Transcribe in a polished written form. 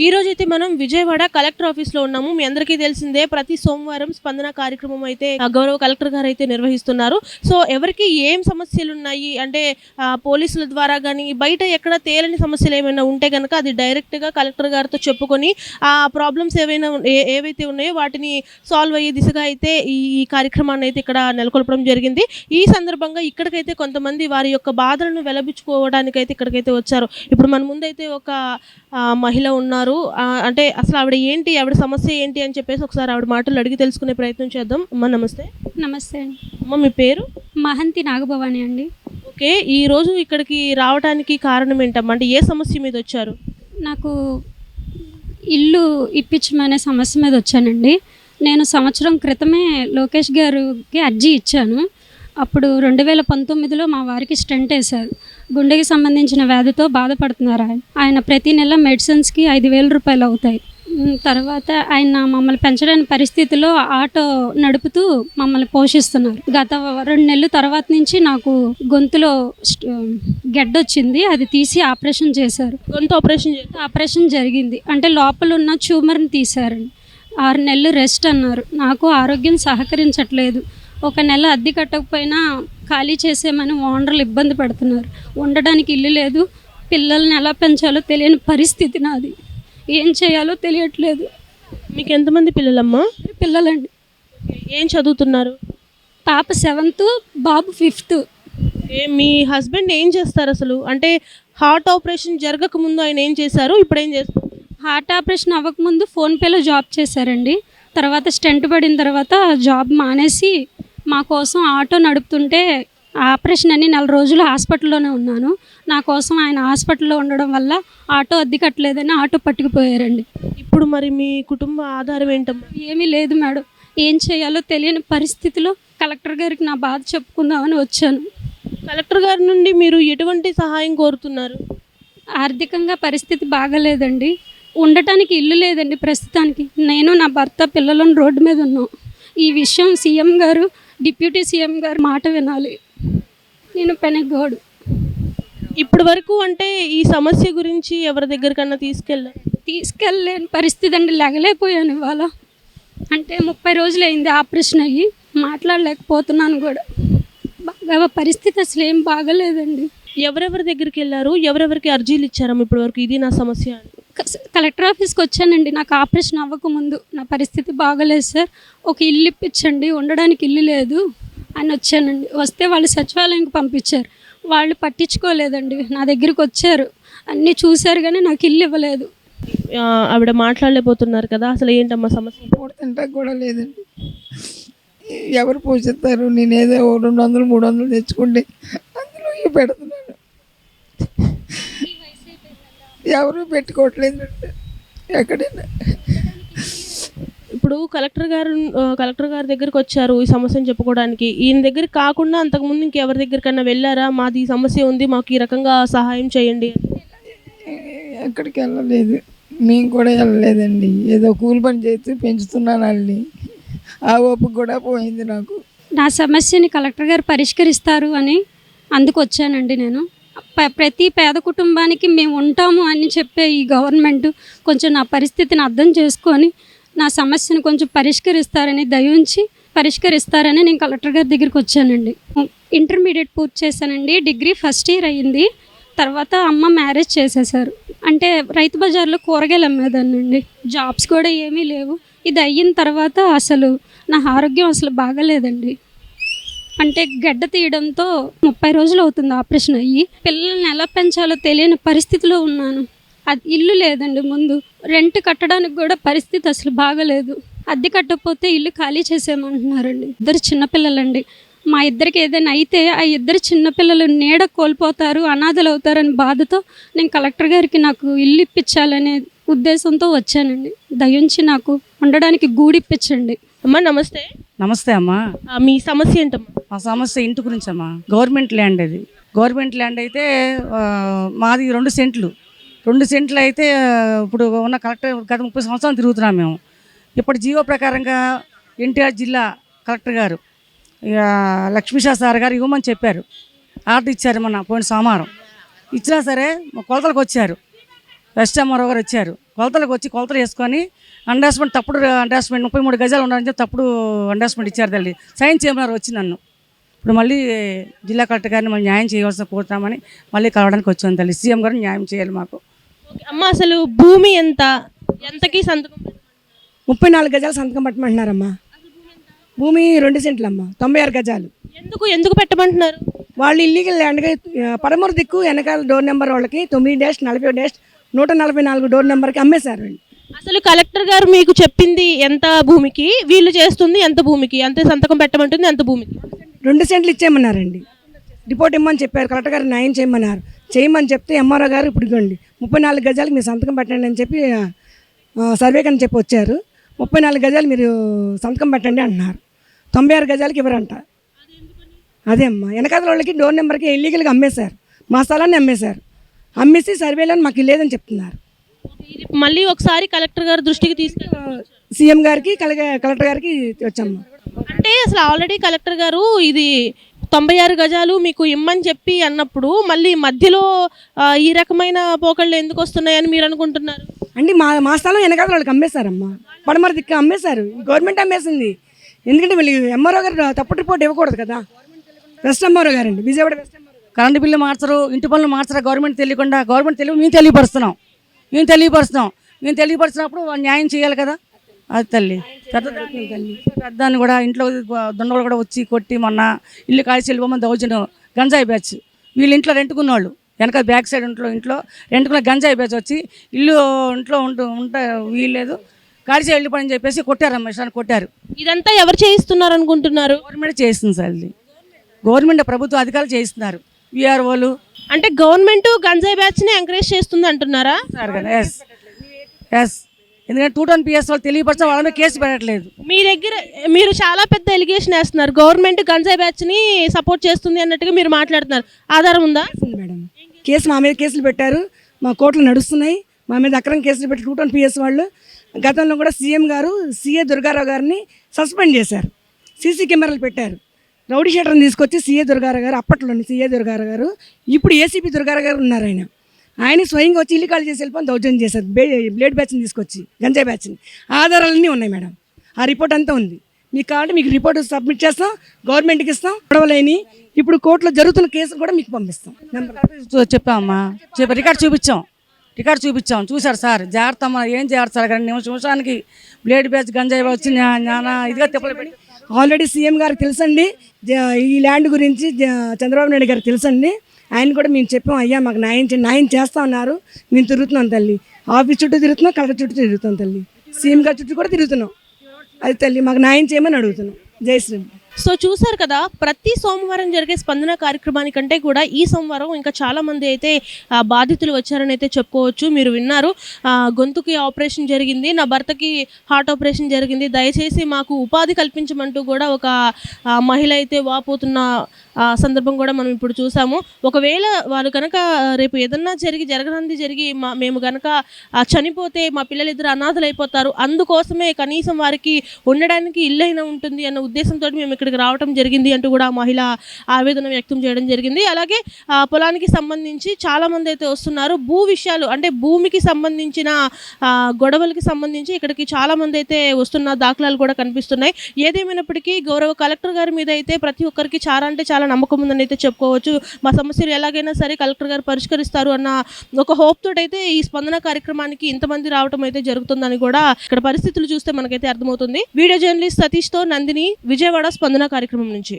ఈరోజైతే మనం విజయవాడ కలెక్టర్ ఆఫీస్‌లో ఉన్నాము. మీ అందరికీ తెలిసిందే ప్రతి సోమవారం స్పందన కార్యక్రమం అయితే గౌరవ కలెక్టర్ గారైతే నిర్వహిస్తున్నారు. సో, ఎవరికి ఏం సమస్యలున్నాయి అంటే పోలీసుల ద్వారా గానీ, బయట ఎక్కడ తేలని సమస్యలేమైనా ఉంటే గనక అది డైరెక్ట్‌గా కలెక్టర్ గారితో చెప్పుకొని ఆ ప్రాబ్లమ్స్ ఏవైతే ఉన్నాయో వాటిని సాల్వ్ అయ్యే దిశగా అయితే ఈ కార్యక్రమాన్నయితే ఇక్కడ నెలకొల్పడం జరిగింది. ఈ సందర్భంగా ఇక్కడికైతే కొంతమంది వారి యొక్క బాధలను వెల్లబుచ్చుకోవడానికైతే ఇక్కడికైతే వచ్చారు. ఇప్పుడు మన ముందైతే ఒక మహిళ ఉన్నారు. అంటే అసలు ఆవిడ సమస్య ఏంటి అని చెప్పేసి ఒకసారి ఆవిడ మాటల్లో అడిగి తెలుసుకునే ప్రయత్నం చేద్దాం. అమ్మ నమస్తే. నమస్తే అండి. అమ్మ మీ పేరు? మహంతి నాగభవాని అండి. ఓకే. ఈరోజు ఇక్కడికి రావడానికి కారణం ఏంటమ్మా? అంటే ఏ సమస్య మీద వచ్చారు? నాకు ఇల్లు ఇప్పించమనే సమస్య మీద వచ్చానండి. నేను సంవత్సరం క్రితమే లోకేష్ గారికి అర్జీ ఇచ్చాను. అప్పుడు 2019లో మా వారికి స్టెంట్ వేశారు. గుండెకి సంబంధించిన వ్యాధితో బాధపడుతున్నారు ఆయన ప్రతి నెల మెడిసిన్స్కి 5,000 రూపాయలు అవుతాయి. తర్వాత ఆయన మమ్మల్ని పెంచడానికి పరిస్థితిలో ఆటో నడుపుతూ మమ్మల్ని పోషిస్తున్నారు. గత 2 నెలల తర్వాత నుంచి నాకు గొంతులో గెడ్డొచ్చింది. అది తీసి ఆపరేషన్ చేశారు. గొంతు ఆపరేషన్ జరిగింది. అంటే లోపల ఉన్న ట్యూమర్ని తీశారండి. 6 నెలలు రెస్ట్ అన్నారు. నాకు ఆరోగ్యం సహకరించట్లేదు. 1 నెల అద్దె కట్టకపోయినా ఖాళీ చేసేమని ఓనర్లు ఇబ్బంది పడుతున్నారు. ఉండడానికి ఇల్లు లేదు. పిల్లల్ని ఎలా పెంచాలో తెలియని పరిస్థితి నాది. ఏం చేయాలో తెలియట్లేదు. మీకు ఎంతమంది పిల్లలమ్మా? పిల్లలండి. ఏం చదువుతున్నారు? పాప 7th, బాబు 5th. మీ హస్బెండ్ ఏం చేస్తారు అసలు? అంటే హార్ట్ ఆపరేషన్ జరగకముందు ఆయన ఏం చేశారు? ఇప్పుడు ఏం చేస్తారు? హార్ట్ ఆపరేషన్ అవ్వకముందు ఫోన్పేలో జాబ్ చేశారండి. తర్వాత స్టెంట్ పడిన తర్వాత జాబ్ మానేసి మా కోసం ఆటో నడుపుతుంటే ఆపరేషన్ అని 4 రోజులు హాస్పిటల్లోనే ఉన్నాను. నా కోసం ఆయన హాస్పిటల్లో ఉండడం వల్ల ఆటో అద్దె కట్టలేదని ఆటో పట్టుకుపోయారండి. ఇప్పుడు మరి మీ కుటుంబ ఆధారం ఏంటమ్మా? ఏమీ లేదు మేడం. ఏం చేయాలో తెలియని పరిస్థితిలో కలెక్టర్ గారికి నా బాధ చెప్పుకుందామని వచ్చాను. కలెక్టర్ గారి నుండి మీరు ఎటువంటి సహాయం కోరుతున్నారు? ఆర్థికంగా పరిస్థితి బాగాలేదండి. ఉండటానికి ఇల్లు లేదండి ప్రస్తుతానికి. నేను నా భర్త పిల్లలను రోడ్డు మీద ఉన్నాం. ఈ విషయం సీఎం గారు, డిప్యూటీ సీఎం గారు మాట వినాలి. నేను పెనగోడు. ఇప్పటి వరకు అంటే ఈ సమస్య గురించి ఎవరి దగ్గరికన్నా తీసుకెళ్ళలేని పరిస్థితి అండి. లెగలేకపోయాను ఇవాళ. అంటే 30 రోజులు అయింది ఆపరేషన్ అయ్యి. మాట్లాడలేకపోతున్నాను కూడా. బాగా పరిస్థితి అసలు ఏం బాగలేదండి. ఎవరెవరి దగ్గరికి వెళ్ళారు? ఎవరెవరికి అర్జీలు ఇచ్చారమ్మ ఇప్పటి వరకు? ఇది నా సమస్య అని. కలెక్టర్ ఆఫీస్కి వచ్చానండి. నాకు ఆపరేషన్ అవ్వకముందు నా పరిస్థితి బాగలేదు సార్, ఒక ఇల్లు ఇప్పించండి, ఉండడానికి ఇల్లు లేదు అని వచ్చానండి. వస్తే వాళ్ళు సచివాలయంకి పంపించారు. వాళ్ళు పట్టించుకోలేదండి. నా దగ్గరికి వచ్చారు, అన్నీ చూశారు కానీ నాకు ఇల్లు ఇవ్వలేదు. ఆవిడ మాట్లాడలేకపోతున్నారు కదా, అసలు ఏంటమ్మా సమస్య? తింటాక కూడా లేదండి. ఎవరు పోషిస్తారు? నేను ఏదో 200, 300 తెచ్చుకుంటే అందులో పెడుతున్నాను. ఎవరు పెట్టుకోవట్లేదు ఎక్కడైనా. ఇప్పుడు కలెక్టర్ గారి దగ్గరికి వచ్చారు ఈ సమస్యను చెప్పుకోవడానికి. ఈయన దగ్గరికి కాకుండా అంతకుముందు ఇంకెవరి దగ్గరికన్నా వెళ్ళారా? మాది ఈ సమస్య ఉంది, మాకు ఈ రకంగా సహాయం చేయండి. ఎక్కడికి వెళ్ళలేదు. మేము కూడా వెళ్ళలేదండి. ఏదో కూలి పని చేసి పెంచుతున్నాను వాళ్ళని. ఆ ఓపిక కూడా పోయింది నాకు. నా సమస్యని కలెక్టర్ గారు పరిష్కరిస్తారు అని అందుకు వచ్చానండి నేను. ప్రతి పేద కుటుంబానికి మేము ఉంటాము అని చెప్పే ఈ గవర్నమెంట్ కొంచెం నా పరిస్థితిని అర్థం చేసుకొని నా సమస్యను కొంచెం పరిష్కరిస్తారని నేను కలెక్టర్ గారి దగ్గరికి వచ్చానండి. ఇంటర్మీడియట్ పూర్తి చేశానండి. డిగ్రీ ఫస్ట్ ఇయర్ అయ్యింది. తర్వాత అమ్మ మ్యారేజ్ చేసేసారు. అంటే రైతు బజార్లో కూరగాయలు అమ్మేదాన్నండి. జాబ్స్ కూడా ఏమీ లేవు. ఇది అయిన తర్వాత అసలు నా ఆరోగ్యం అసలు బాగలేదండి. అంటే గడ్డ తీయడంతో 30 రోజులు అవుతుంది ఆపరేషన్ అయ్యి. పిల్లల్ని ఎలా పెంచాలో తెలియని పరిస్థితిలో ఉన్నాను. అది ఇల్లు లేదండి. ముందు రెంట్ కట్టడానికి కూడా పరిస్థితి అసలు బాగలేదు. అద్దె కట్టకపోతే ఇల్లు ఖాళీ చేసేయమంటున్నారండి. 2 చిన్నపిల్లలండి. మా ఇద్దరికి ఏదైనా అయితే ఆ 2 చిన్నపిల్లలు నీడ కోల్పోతారు, అనాథలు అవుతారని బాధతో నేను కలెక్టర్ గారికి నాకు ఇల్లు ఇప్పించాలనే ఉద్దేశంతో వచ్చానండి. దయించి నాకు ఉండడానికి గూడు ఇప్పించండి. అమ్మా నమస్తే. నమస్తే అమ్మా. మీ సమస్య ఏంటమ్మా? మా సమస్య ఇంటి గురించి అమ్మా. గవర్నమెంట్ ల్యాండ్ అది. గవర్నమెంట్ ల్యాండ్ అయితే మాది 2 సెంట్లు. 2 సెంట్లు అయితే ఇప్పుడు ఉన్న కలెక్టర్ గత 30 సంవత్సరాలు తిరుగుతున్నాం మేము. ఇప్పుడు జీవో ప్రకారంగా ఎన్టీఆర్ జిల్లా కలెక్టర్ గారు లక్ష్మీషా సార్ గారు ఇవ్వమని చెప్పారు. ఆర్డర్ ఇచ్చారు మొన్న పోయిన సోమవారం. ఇచ్చినా సరే కొలతలకు వచ్చారు. ఎస్ఎంఆర్ఓ గారు వచ్చారు. కొలతలకు వచ్చి కొలతలు వేసుకొని అండాస్మెంట్ తప్పుడు అండాస్మెంట్ 33 గజాలు ఉన్నారని చెప్పి తప్పుడు అండాస్మెంట్ ఇచ్చారు తల్లి. సైన్ చేయమన్నారు వచ్చి నన్ను. ఇప్పుడు మళ్ళీ జిల్లా కలెక్టర్ గారిని మళ్ళీ న్యాయం చేయవలసిన కోరుతామని మళ్ళీ కలవడానికి వచ్చాను తల్లి. సీఎం గారు న్యాయం చేయాలి మాకు. ఓకే. అమ్మ అసలు భూమి ఎంతకి సంతకం 34 గజాలు సంతకం పెట్టమంటున్నారమ్మా. భూమి 2 సెంట్లమ్మా, 96 గజాలు. ఎందుకు పెట్టమంటున్నారు? వాళ్ళు ఇల్లీగల్ ల్యాండ్గా పడమూరు దిక్కు వెనకాల డోర్ నెంబర్ వాళ్ళకి 9-40-144 డోర్ నెంబర్కి అమ్మేశారు వీళ్ళు. అసలు కలెక్టర్ గారు మీకు చెప్పింది ఎంత భూమికి, వీళ్ళు చేస్తుంది ఎంత భూమికి, అంతే సంతకం పెట్టమంటుంది ఎంత భూమికి? 2 సెంట్లు ఇచ్చేయమన్నారండి. రిపోర్ట్ ఇమ్మని చెప్పారు, కలెక్టర్ గారు న్యాయం చేయమని చెప్తే ఎంఆర్ఓ గారు ఇప్పుడు ఇవ్వండి 34 గజాలకు మీరు సంతకం పెట్టండి అని చెప్పి సర్వేకి అని చెప్పి వచ్చారు. 34 గజాలు మీరు సంతకం పెట్టండి అంటున్నారు. 96 గజాలకి ఇవ్వరంట. అదే అమ్మా, వెనకాల వాళ్ళకి డోర్ నెంబర్కి ఇల్లీగల్గా అమ్మేశారు, మా స్థలాన్ని అమ్మేశారు. అమ్మేసి సర్వేలో మాకు లేదని చెప్తున్నారు. ఇది మళ్ళీ ఒకసారి కలెక్టర్ గారి దృష్టికి తీసుకెళ్ళి సీఎం గారికి కలెక్టర్ గారికి వచ్చాము. అంటే అసలు ఆల్రెడీ కలెక్టర్ గారు ఇది 96 గజాలు మీకు ఇమ్మని చెప్పి అన్నప్పుడు మళ్ళీ మధ్యలో ఈ రకమైన పోకళ్ళు ఎందుకు వస్తున్నాయని మీరు అనుకుంటున్నారు? అంటే మా స్థలం వెనకాల వాళ్ళకి అమ్మేశారమ్మా, పడమర దిక్కు అమ్మేశారు. గవర్నమెంట్ అమ్మేసింది. ఎందుకంటే వీళ్ళు ఎంఆర్ఓ గారు తప్పుడు రిపోర్ట్ ఇవ్వకూడదు కదా. వెస్ట్ ఎంఆర్ఓ గారండి, Vijayawada west MRO. Current bill మార్చరు, ఇంటి పనులు మార్చరు. గవర్నమెంట్ తెలియకుండా గవర్నమెంట్ మేము తెలియపరుస్తున్నప్పుడు వాళ్ళు న్యాయం చేయాలి కదా. అది తల్లి పెద్దాన్ని కూడా ఇంట్లో దొండలు కూడా వచ్చి కొట్టి మొన్న ఇల్లు కాల్చి వెళ్ళిపోమని దౌర్జన్యం గంజాయి బ్యాచ్. వీళ్ళు ఇంట్లో రెంటుకున్నవాళ్ళు వెనక బ్యాక్ సైడ్ ఇంట్లో రెంటుకున్న గంజాయి బ్యాచ్ వచ్చి ఇంట్లో ఉంటే వీల్లేదు కాల్చి వెళ్ళిపోని చెప్పేసి కొట్టారమ్మా, ఇష్టాన్ని కొట్టారు. ఇదంతా ఎవరు చేయిస్తున్నారు అనుకుంటున్నారు? గవర్నమెంట్ చేస్తుంది సార్, ఇది గవర్నమెంట్ ప్రభుత్వ అధికారులు చేయిస్తున్నారు. విఆర్ఓలు అంటే గవర్నమెంట్ గంజాయి బ్యాచ్ ని ఎంకరేజ్ చేస్తుంది అంటున్నారా? సార్ కదా. ఎస్ ఎందుకంటే 210 PS వాళ్ళు తెలియపరిచిన వాళ్ళ మీద కేసు పెట్టట్లేదు. మీరు చాలా పెద్ద ఎలిగేషన్ వేస్తున్నారు, గవర్నమెంట్ గంజాయి బ్యాచ్ ని సపోర్ట్ చేస్తుంది అన్నట్టుగా మీరు మాట్లాడుతున్నారు. ఆధారం ఉందా? మేడం మా మీద కేసులు పెట్టారు, మా కోర్టులు నడుస్తున్నాయి. మా మీద అక్రమ కేసులు పెట్టి 210 PS వాళ్ళు గతంలో కూడా సీఎం గారు సీఏ దుర్గారావు గారిని సస్పెండ్ చేశారు. సీసీ కెమెరాలు పెట్టారు. రౌడీ షీటర్ని తీసుకొచ్చి సీఏ దుర్గారావు గారు, అప్పట్లోని సీఏ దుర్గారావు గారు, ఇప్పుడు ఏసీపీ దుర్గారావు గారు ఉన్నారు. ఆయన స్వయంగా వచ్చి ఇల్లు ఖాళీ చేసి వెళ్ళిపోయి దౌర్జన్యం చేశారు. బ్లేడ్ బ్యాచ్ని తీసుకొచ్చి గంజాయి బ్యాచ్ని. ఆధారాలన్నీ ఉన్నాయి మేడం, ఆ రిపోర్ట్ అంతా ఉంది. మీకు కావాలంటే మీకు రిపోర్ట్ సబ్మిట్ చేస్తాం, గవర్నమెంట్కి ఇస్తాం. గొడవలేని ఇప్పుడు కోర్టులో జరుగుతున్న కేసు కూడా మీకు పంపిస్తాం. చెప్పామమ్మా, రికార్డు చూపించాం. చూశారు సార్, జాగ్రత్త అమ్మా, ఏం చేయాలి సార్ కానీ నిమిషానికి బ్లేడ్ బ్యాచ్ గంజాయి వచ్చి ఇదిగా తిప్పలు పెట్టి. ఆల్రెడీ సీఎం గారికి తెలుసండి ఈ ల్యాండ్ గురించి, చంద్రబాబు నాయుడు గారికి తెలుసండి. ఆయన కూడా మేము చెప్పాం, అయ్యా మాకు న్యాయం చేస్తా ఉన్నారు. మేము తిరుగుతున్నాం తల్లి, ఆఫీస్ చుట్టూ తిరుగుతున్నాం, కలెక్టర్ చుట్టూ తిరుగుతాం తల్లి, సీఎం గారి చుట్టూ కూడా తిరుగుతున్నాం. అది తల్లి మాకు న్యాయం చేయమని అడుగుతున్నాం. జై శ్రీరామ్. సో చూసారు కదా, ప్రతి సోమవారం జరిగే స్పందన కార్యక్రమానికంటే కూడా ఈ సోమవారం ఇంకా చాలా మంది అయితే బాధితులు వచ్చారని అయితే చెప్పుకోవచ్చు. మీరు విన్నారు, గొంతుకి ఆపరేషన్ జరిగింది, నా భర్తకి హార్ట్ ఆపరేషన్ జరిగింది, దయచేసి మాకు ఉపాధి కల్పించమంటూ కూడా ఒక మహిళ అయితే వాపోతున్న సందర్భం కూడా మనం ఇప్పుడు చూసాము. ఒకవేళ వాళ్ళు కనుక రేపు ఏదన్నా జరిగి మేము కనుక చనిపోతే మా పిల్లలిద్దరు అనాథలు అయిపోతారు, అందుకోసమే కనీసం వారికి ఉండడానికి ఇల్లైనా ఉంటుంది అన్న ఉద్దేశంతో మేము ఇక్కడికి రావడం జరిగింది అంటూ కూడా మహిళ ఆవేదన వ్యక్తం చేయడం జరిగింది. అలాగే పొలానికి సంబంధించి చాలామంది అయితే వస్తున్నారు. భూ విషయాలు అంటే భూమికి సంబంధించిన గొడవలకి సంబంధించి ఇక్కడికి చాలామంది అయితే వస్తున్న దాఖలాలు కూడా కనిపిస్తున్నాయి. ఏదేమైనప్పటికీ గౌరవ కలెక్టర్ గారి మీద అయితే ప్రతి ఒక్కరికి చాలా నమ్మకం ఉందని అయితే చెప్పుకోవచ్చు. మా సమస్యలు ఎలాగైనా సరే కలెక్టర్ గారు పరిష్కరిస్తారు అన్న ఒక హోప్ తోటైతే ఈ స్పందన కార్యక్రమానికి ఇంతమంది రావడం అయితే జరుగుతుందని కూడా ఇక్కడ పరిస్థితులు చూస్తే మనకైతే అర్థమవుతుంది. వీడియో జర్నలిస్ట్ సతీష్తో నందిని, విజయవాడ స్పందన కార్యక్రమం నుంచి.